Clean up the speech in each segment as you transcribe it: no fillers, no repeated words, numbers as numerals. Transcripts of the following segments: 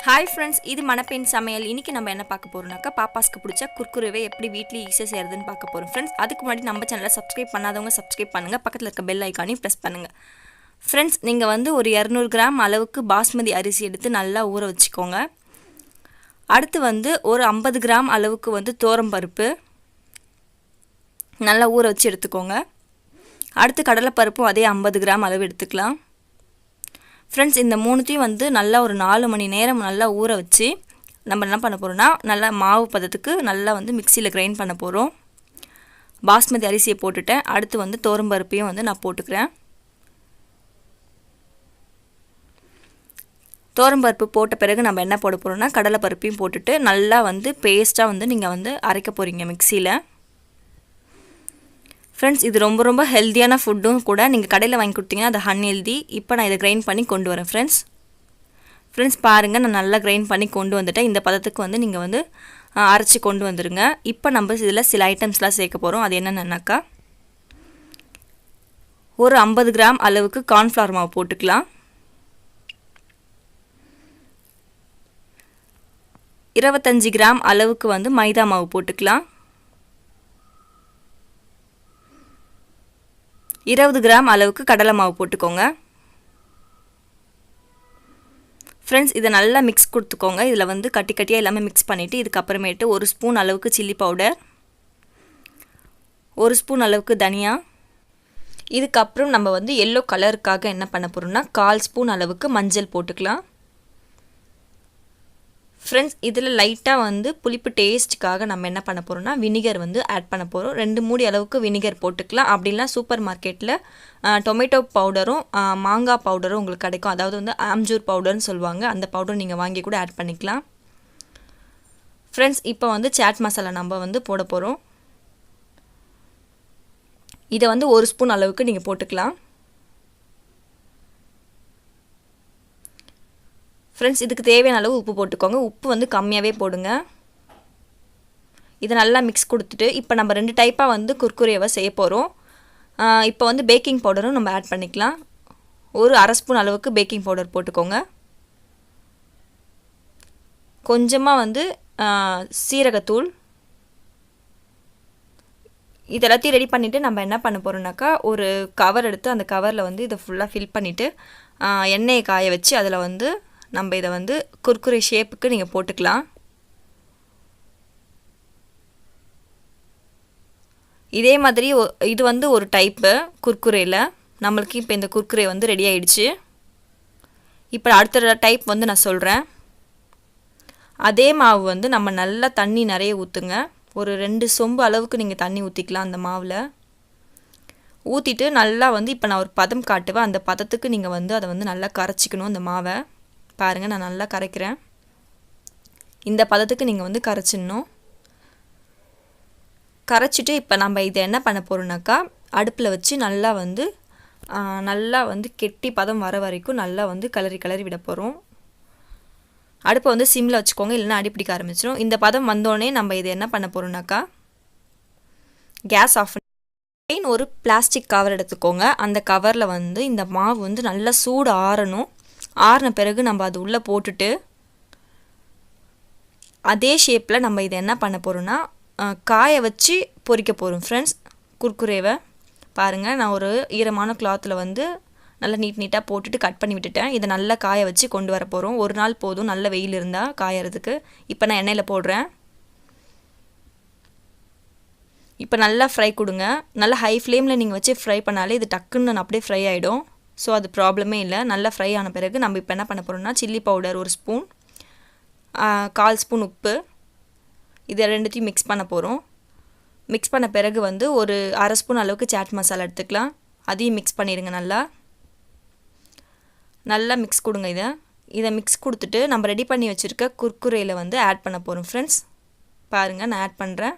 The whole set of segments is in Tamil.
ஹாய் ஃப்ரெண்ட்ஸ், இது மணப்பெண் சமையல். இன்றைக்கி நம்ம என்ன பார்க்க போகிறோம்னாக்கா, பாப்பாஸ்க்கு பிடிச்ச குர்குரேவை எப்படி வீட்டில் ஈஸியாக செய்கிறதுன்னு பார்க்க போகிறோம் ஃப்ரெண்ட்ஸ். அதுக்கு முன்னாடி நம்ம சேனலை சப்ஸ்கிரைப் பண்ணாதவங்க சப்ஸ்கிரைப் பண்ணுங்கள், பக்கத்தில் இருக்க பெல் ஐக்கானையும் ப்ரெஸ் பண்ணுங்கள். ஃப்ரெண்ட்ஸ், நீங்கள் வந்து ஒரு 200 கிராம் அளவுக்கு பாஸ்மதி அரிசி எடுத்து நல்லா ஊற வச்சுக்கோங்க. அடுத்து வந்து ஒரு 50 கிராம் அளவுக்கு வந்து பருப்பு நல்லா ஊற வச்சு எடுத்துக்கோங்க. அடுத்து கடலைப்பருப்பும் அதே 50 கிராம் அளவு எடுத்துக்கலாம். ஃப்ரெண்ட்ஸ், இந்த மூணுத்தையும் வந்து நல்லா ஒரு 4 மணி நேரம் நல்லா ஊற வச்சு நம்ம என்ன பண்ண போகிறோம்னா, நல்லா மாவு பதத்துக்கு நல்லா வந்து மிக்சியில் கிரைண்ட் பண்ண போகிறோம். பாஸ்மதி அரிசியை போட்டுட்டேன். அடுத்து வந்து பருப்பையும் வந்து நான் போட்டுக்கிறேன். பருப்பு போட்ட பிறகு நம்ம என்ன போட போகிறோம்னா, கடலைப்பருப்பையும் போட்டுட்டு நல்லா வந்து பேஸ்ட்டாக வந்து நீங்கள் வந்து அரைக்க போகிறீங்க மிக்சியில். ஃப்ரெண்ட்ஸ், இது ரொம்ப ரொம்ப ஹெல்த்தியான ஃபுட்டும் கூட. நீங்கள் கடையில் வாங்கி கொடுத்தீங்கன்னா அது அன்ஹெல்தி. இப்போ நான் இதை கிரைண்ட் பண்ணி கொண்டு வரேன் ஃப்ரெண்ட்ஸ் பாருங்கள், நான் நல்லா கிரைண்ட் பண்ணி கொண்டு வந்துட்டேன். இந்த பதத்துக்கு வந்து நீங்கள் வந்து அரைச்சி கொண்டு வந்துடுங்க. இப்போ நம்ம இதில் சில ஐட்டம்ஸ்லாம் சேர்க்க போகிறோம். அது என்னென்னாக்கா, ஒரு 50 கிராம் அளவுக்கு கார்ன்ஃப்ளவர் மாவு போட்டுக்கலாம். 25 கிராம் அளவுக்கு வந்து மைதா மாவு போட்டுக்கலாம். 20 கிராம் அளவுக்கு கடலை மாவு போட்டுக்கோங்க. ஃப்ரெண்ட்ஸ், இதை நல்லா மிக்ஸ் கொடுத்துக்கோங்க. இதில் வந்து கட்டி கட்டியாக எல்லாமே மிக்ஸ் பண்ணிவிட்டு இதுக்கப்புறமேட்டு 1 ஸ்பூன் அளவுக்கு சில்லி பவுடர், 1 ஸ்பூன் அளவுக்கு தனியா, இதுக்கப்புறம் நம்ம வந்து எல்லோ கலருக்காக என்ன பண்ண போகிறோம்னா 1/4 ஸ்பூன் அளவுக்கு மஞ்சள் போட்டுக்கலாம். ஃப்ரெண்ட்ஸ், இதில் லைட்டாக வந்து புளிப்பு டேஸ்ட்டுக்காக நம்ம என்ன பண்ண போகிறோம்னா வினிகர் வந்து ஆட் பண்ண போகிறோம். 2 மூடி அளவுக்கு வினிகர் போட்டுக்கலாம். அப்படின்லாம் சூப்பர் மார்க்கெட்டில் டொமேட்டோ பவுடரும் மாங்காய் பவுடரும் உங்களுக்கு கிடைக்கும். அதாவது வந்து ஆம்ஜூர் பவுடர்னு சொல்லுவாங்க. அந்த பவுடர் நீங்கள் வாங்கி கூட ஆட் பண்ணிக்கலாம். ஃப்ரெண்ட்ஸ், இப்போ வந்து சாட் மசாலா நம்ம வந்து போட போகிறோம். இதை வந்து 1 ஸ்பூன் அளவுக்கு நீங்கள் போட்டுக்கலாம். ஃப்ரெண்ட்ஸ், இதுக்கு தேவையான அளவு உப்பு போட்டுக்கோங்க. உப்பு வந்து கம்மியாகவே போடுங்க. இதை நல்லா மிக்ஸ் கொடுத்துட்டு இப்போ நம்ம 2 டைப்பாக வந்து குர்குரேவை செய்ய போகிறோம். இப்போ வந்து பேக்கிங் பவுடரும் நம்ம ஆட் பண்ணிக்கலாம். ஒரு 1/2 ஸ்பூன் அளவுக்கு பேக்கிங் பவுடர் போட்டுக்கோங்க. கொஞ்சமாக வந்து சீரகத்தூள். இதெல்லாத்தையும் ரெடி பண்ணிவிட்டு நம்ம என்ன பண்ண போகிறோம்னாக்கா, ஒரு கவர் எடுத்து அந்த கவரில் வந்து இதை ஃபுல்லாக ஃபில் பண்ணிவிட்டு எண்ணெயை காய வச்சு அதில் வந்து நம்ம இதை வந்து குர்குரே ஷேப்புக்கு நீங்கள் போட்டுக்கலாம். இதே மாதிரி இது வந்து ஒரு டைப்பு குர்குரேயில். நம்மளுக்கு இப்போ இந்த குர்குரே வந்து ரெடி ஆகிடுச்சு. இப்போ அடுத்த டைப் வந்து நான் சொல்கிறேன். அதே மாவு வந்து நம்ம நல்லா தண்ணி நிறைய ஊற்றுங்க. ஒரு 2 சொம்பு அளவுக்கு நீங்கள் தண்ணி ஊற்றிக்கலாம் அந்த மாவில். ஊற்றிட்டு நல்லா வந்து இப்போ நான் ஒரு பதம் காட்டுவேன். அந்த பதத்துக்கு நீங்கள் வந்து அதை வந்து நல்லா கரைச்சிக்கணும். அந்த மாவை பாருங்கள், நான் நல்லா கரைக்கிறேன். இந்த பதத்துக்கு நீங்கள் வந்து கரைச்சிடணும். கரைச்சிட்டு இப்போ நம்ம இதை என்ன பண்ண போகிறோம்னாக்கா, அடுப்பில் வச்சு நல்லா வந்து கெட்டி பதம் வர வரைக்கும் நல்லா வந்து கிளறி விட போகிறோம். அடுப்பை வந்து சிம்மில் வச்சுக்கோங்க, இல்லைன்னா அடிப்பிடிக்க ஆரம்பிச்சிடும். இந்த பதம் வந்தோடனே நம்ம இதை என்ன பண்ண போகிறோம்னாக்கா, கேஸ் ஆஃப் பண்ணி ஒரு பிளாஸ்டிக் கவர் எடுத்துக்கோங்க. அந்த கவரில் வந்து இந்த மாவு வந்து நல்லா சூடு ஆறணும். ஆறின பிறகு நம்ம அது உள்ளே போட்டுட்டு அதே ஷேப்பில் நம்ம இதை என்ன பண்ண போகிறோம்னா காய வச்சு பொரிக்க போகிறோம். ஃப்ரெண்ட்ஸ், குர்குரேவை பாருங்கள், நான் ஒரு ஈரமான கிளாத்தில் வந்து நல்லா நீட்டாக போட்டுட்டு கட் பண்ணி விட்டுட்டேன். இதை நல்லா காய வச்சு கொண்டு வர போகிறோம். ஒரு நாள் போதும், நல்ல வெயில் இருந்தால் காயறதுக்கு. இப்போ நான் எண்ணெயில் போடுறேன். இப்போ நல்லா ஃப்ரை கொடுங்க. நல்லா ஹை ஃப்ளேமில் நீங்கள் வச்சு ஃப்ரை பண்ணாலே இது டக்குன்னு அப்படியே ஃப்ரை ஆகிடும். ஸோ அது ப்ராப்ளமே இல்லை. நல்லா ஃப்ரை ஆன பிறகு நம்ம இப்போ என்ன பண்ண போகிறோம்னா சில்லி பவுடர் 1 ஸ்பூன், 1/4 ஸ்பூன் உப்பு, இதை ரெண்டுத்தையும் மிக்ஸ் பண்ண போகிறோம். மிக்ஸ் பண்ண பிறகு வந்து ஒரு 1/2 ஸ்பூன் அளவுக்கு சாட் மசாலா எடுத்துக்கலாம். அதையும் மிக்ஸ் பண்ணிடுங்க. நல்லா மிக்ஸ் கொடுங்க. இதை மிக்ஸ் கொடுத்துட்டு நம்ம ரெடி பண்ணி வச்சுருக்க குர்குரேயில் வந்து ஆட் பண்ண போகிறோம். ஃப்ரெண்ட்ஸ், பாருங்கள், நான் ஆட் பண்ணுறேன்.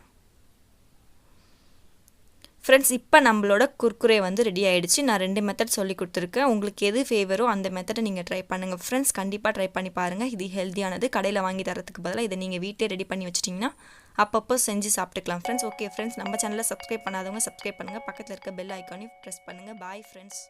ஃப்ரெண்ட்ஸ், இப்போ நம்மளோட குர்குரே வந்து ரெடி ஆகிடுச்சு. நான் 2 மெத்தட் சொல்லி கொடுத்துருக்கேன். உங்களுக்கு எது ஃபேவரோ அந்த மெத்தடை நீங்கள் ட்ரை பண்ணுங்கள். ஃப்ரெண்ட்ஸ், கண்டிப்பாக ட்ரை பண்ணி பாருங்கள். இது ஹெல்த்தியானது. கடையில் வாங்கி தரத்துக்கு பதிலாக இதை நீங்கள் வீட்டிலே ரெடி பண்ணி வச்சிட்டிங்கன்னா அப்பப்போ செஞ்சு சாப்பிட்டுக்கலாம். ஃப்ரெண்ட்ஸ், ஓகே ஃப்ரெண்ட்ஸ், நம்ம சேனலை சப்ஸ்கிரைப் பண்ணாதவங்க சப்ஸ்கிரைப் பண்ணுங்கள். பக்கத்தில் இருக்க பெல் ஐக்கானையும் ப்ரெஸ் பண்ணுங்கள். Bye friends.